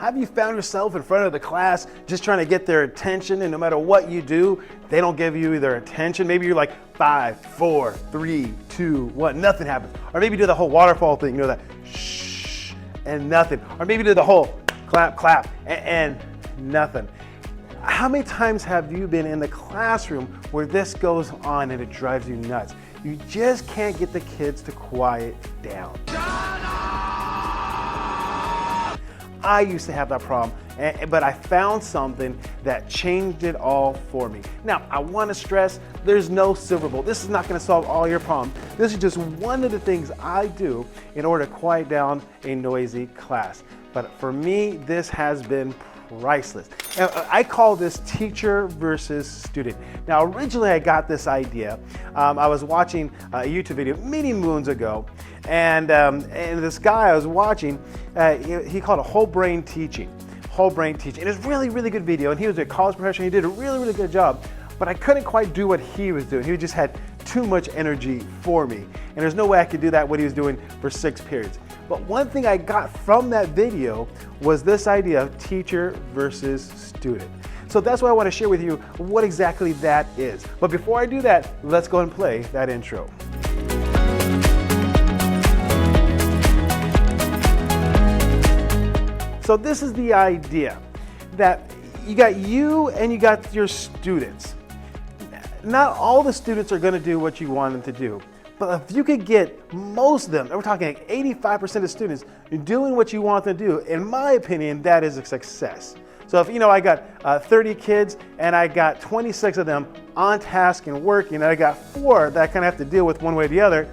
Have you found yourself in front of the class just trying to get their attention, and no matter what you do, they don't give you their attention? Maybe you're like 5, 4, 3, 2, 1, nothing happens. Or maybe you do the whole waterfall thing, you know, that shh, and nothing. Or maybe you do the whole clap, clap, and nothing. How many times have you been in the classroom where this goes on and it drives you nuts? You just can't get the kids to quiet down. I used to have that problem, but I found something that changed it all for me. Now, I want to stress, there's no silver bullet. This is not going to solve all your problems. This is just one of the things I do in order to quiet down a noisy class. But for me, this has been priceless. I call this teacher versus student. Now, originally I got this idea. I was watching a YouTube video many moons ago, and this guy I was watching, he called it whole brain teaching. Whole brain teaching. And it's really, really good video. And he was a college professor. He did a really, really good job. But I couldn't quite do what he was doing. He just had too much energy for me. And there's no way I could do that what he was doing for 6 periods. But one thing I got from that video was this idea of teacher versus student. So that's why I want to share with you what exactly that is. But before I do that, let's go and play that intro. So this is the idea that you got you and you got your students. Not all the students are going to do what you want them to do. But if you could get most of them, and we're talking like 85% of students doing what you want them to do, in my opinion, that is a success. So if I got 30 kids and I got 26 of them on task and working, and I got 4 that I kind of have to deal with one way or the other,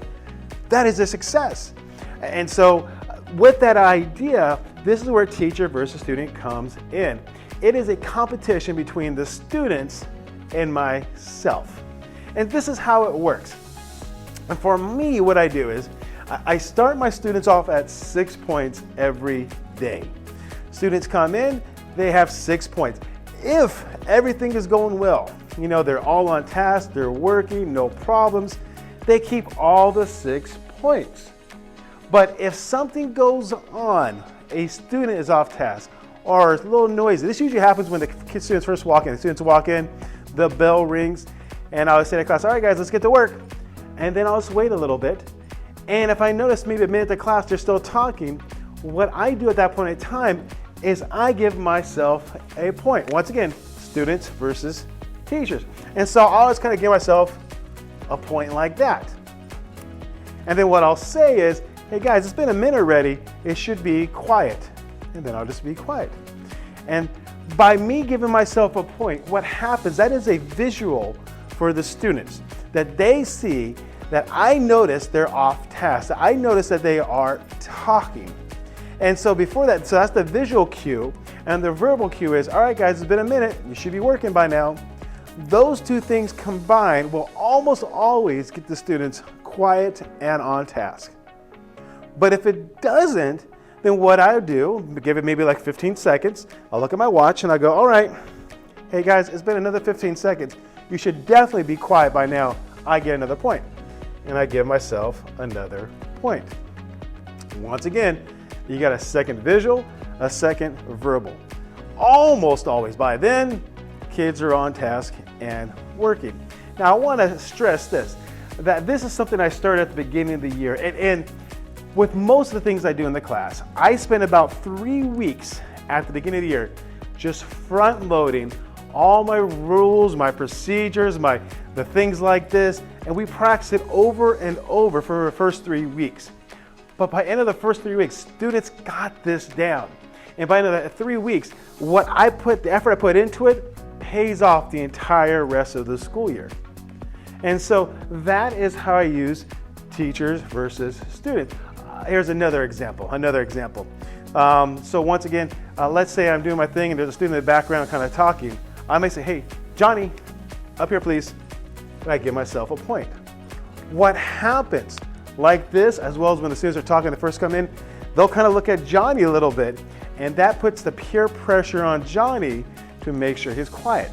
that is a success. And so with that idea, this is where teacher versus student comes in. It is a competition between the students and myself. And this is how it works. And for me, what I do is I start my students off at 6 points every day. Students come in, they have 6 points. If everything is going well, they're all on task, they're working, no problems, they keep all the 6 points. But if something goes on, a student is off task or it's a little noisy. This usually happens when the students first walk in. The students walk in, the bell rings, and I would say to class, all right guys, let's get to work. And then I'll just wait a little bit. And if I notice maybe a minute to class, they're still talking, what I do at that point in time is I give myself a point. Once again, students versus teachers. And so I'll always kind of give myself a point like that. And then what I'll say is, hey guys, it's been a minute already, it should be quiet. And then I'll just be quiet. And by me giving myself a point, what happens, that is a visual for the students, that they see that I notice they're off task, that I notice that they are talking. And so before that, so that's the visual cue, and the verbal cue is, all right guys, it's been a minute, you should be working by now. Those two things combined will almost always get the students quiet and on task. But if it doesn't, then what I do, give it maybe like 15 seconds, I'll look at my watch and I go, all right, hey guys, it's been another 15 seconds. You should definitely be quiet by now. I get another point. And I give myself another point. Once again, you got a second visual, a second verbal. Almost always by then, kids are on task and working. Now I want to stress this, that this is something I started at the beginning of the year. And with most of the things I do in the class, I spend about 3 weeks at the beginning of the year just front loading all my rules, my procedures, the things like this, and we practice it over and over for the first 3 weeks. But by the end of the first 3 weeks, students got this down. And by the end of the 3 weeks, the effort I put into it pays off the entire rest of the school year. And so that is how I use teachers versus students. Here's another example. So once again, let's say I'm doing my thing and there's a student in the background kind of talking. I may say, hey, Johnny, up here please. And I give myself a point. What happens like this, as well as when the students are talking, they first come in, they'll kind of look at Johnny a little bit, and that puts the peer pressure on Johnny to make sure he's quiet.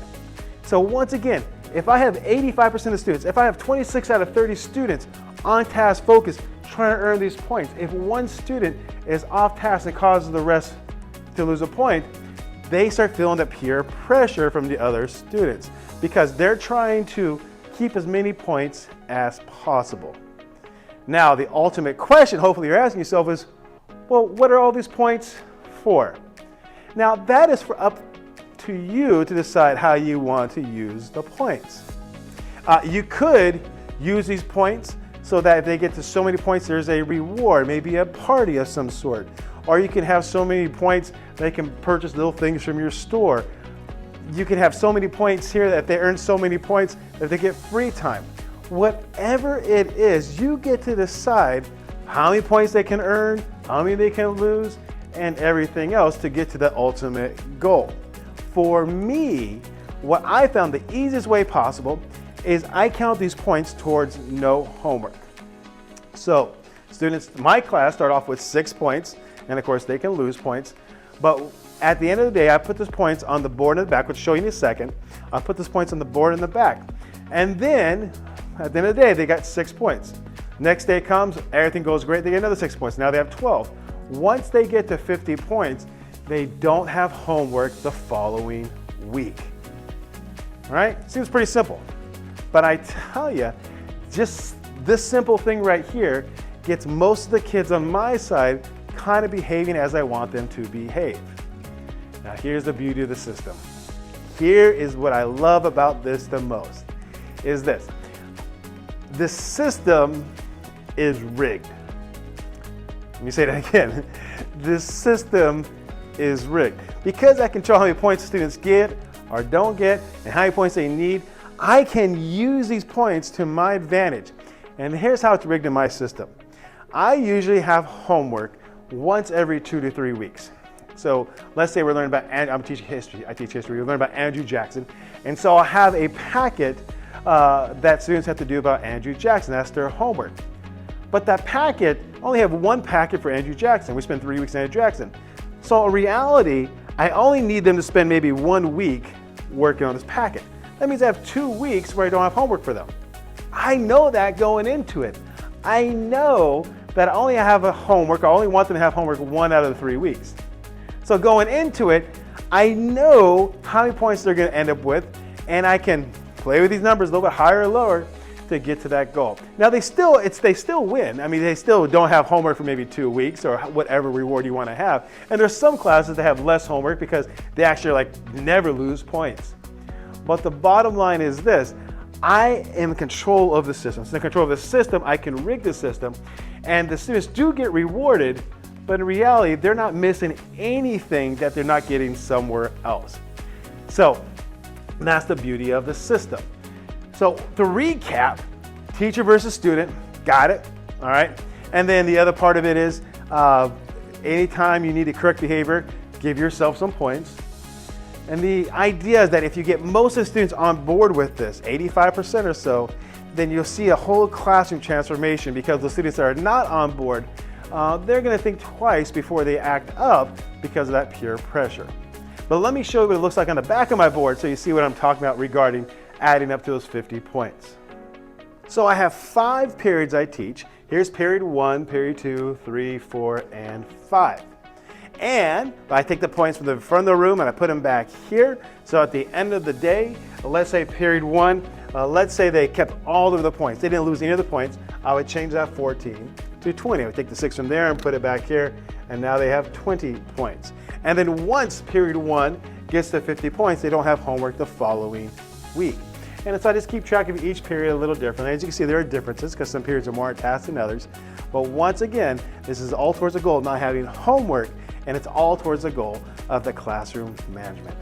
So once again, if I have 85% of students, if I have 26 out of 30 students on task, focused, trying to earn these points, if one student is off task and causes the rest to lose a point, they start feeling the peer pressure from the other students because they're trying to keep as many points as possible. Now, the ultimate question, hopefully you're asking yourself is, well, what are all these points for? Now, that is up to you to decide how you want to use the points. You could use these points so that if they get to so many points, there's a reward, maybe a party of some sort. Or you can have so many points they can purchase little things from your store. You can have so many points here that if they earn so many points that they get free time. Whatever it is, you get to decide how many points they can earn, how many they can lose, and everything else to get to the ultimate goal. For me, what I found the easiest way possible is I count these points towards no homework. So students in my class start off with 6 points, and of course they can lose points, but at the end of the day I put these points on the board in the back, which I'll show you in a second. I'll put these points on the board in the back, and then at the end of the day they got 6 points. Next day comes, everything goes great, they get another 6 points. Now they have 12. Once they get to 50 points, they don't have homework the following week. All right? Seems pretty simple. But I tell you, just this simple thing right here gets most of the kids on my side kind of behaving as I want them to behave. Now here's the beauty of the system. Here is what I love about this the most, is this. This system is rigged. Let me say that again. This system is rigged. Because I control how many points students get or don't get and how many points they need, I can use these points to my advantage. And here's how it's rigged in my system. I usually have homework once every 2 to 3 weeks. So let's say we're learning about, I'm teaching history, I teach history, we're learning about Andrew Jackson. And so I'll have a packet that students have to do about Andrew Jackson. That's their homework. But that packet, I only have one packet for Andrew Jackson. We spend 3 weeks on Andrew Jackson. So in reality, I only need them to spend maybe 1 week working on this packet. That means I have 2 weeks where I don't have homework for them. I know that going into it. I know that I only have a homework, I only want them to have homework 1 out of the 3 weeks. So going into it, I know how many points they're gonna end up with, and I can play with these numbers a little bit higher or lower to get to that goal. Now they still win. I mean, they still don't have homework for maybe 2 weeks or whatever reward you want to have. And there's some classes that have less homework because they actually never lose points. But the bottom line is this, I am in control of the system. So in control of the system, I can rig the system, and the students do get rewarded, but in reality, they're not missing anything that they're not getting somewhere else. So that's the beauty of the system. So to recap, teacher versus student, got it, all right? And then the other part of it is, anytime you need to correct behavior, give yourself some points. And the idea is that if you get most of the students on board with this, 85% or so, then you'll see a whole classroom transformation, because the students that are not on board, they're gonna think twice before they act up because of that peer pressure. But let me show you what it looks like on the back of my board so you see what I'm talking about regarding adding up to those 50 points. So I have 5 periods I teach. Here's period 1, period 2, 3, 4, and 5. And I take the points from the front of the room and I put them back here. So at the end of the day, let's say period 1, let's say they kept all of the points. They didn't lose any of the points. I would change that 14 to 20. I would take the 6 from there and put it back here, and now they have 20 points. And then once period 1 gets to 50 points, they don't have homework the following week. And so I just keep track of each period a little differently. As you can see, there are differences because some periods are more tasked than others. But once again, this is all towards the goal of not having homework, and it's all towards the goal of the classroom management.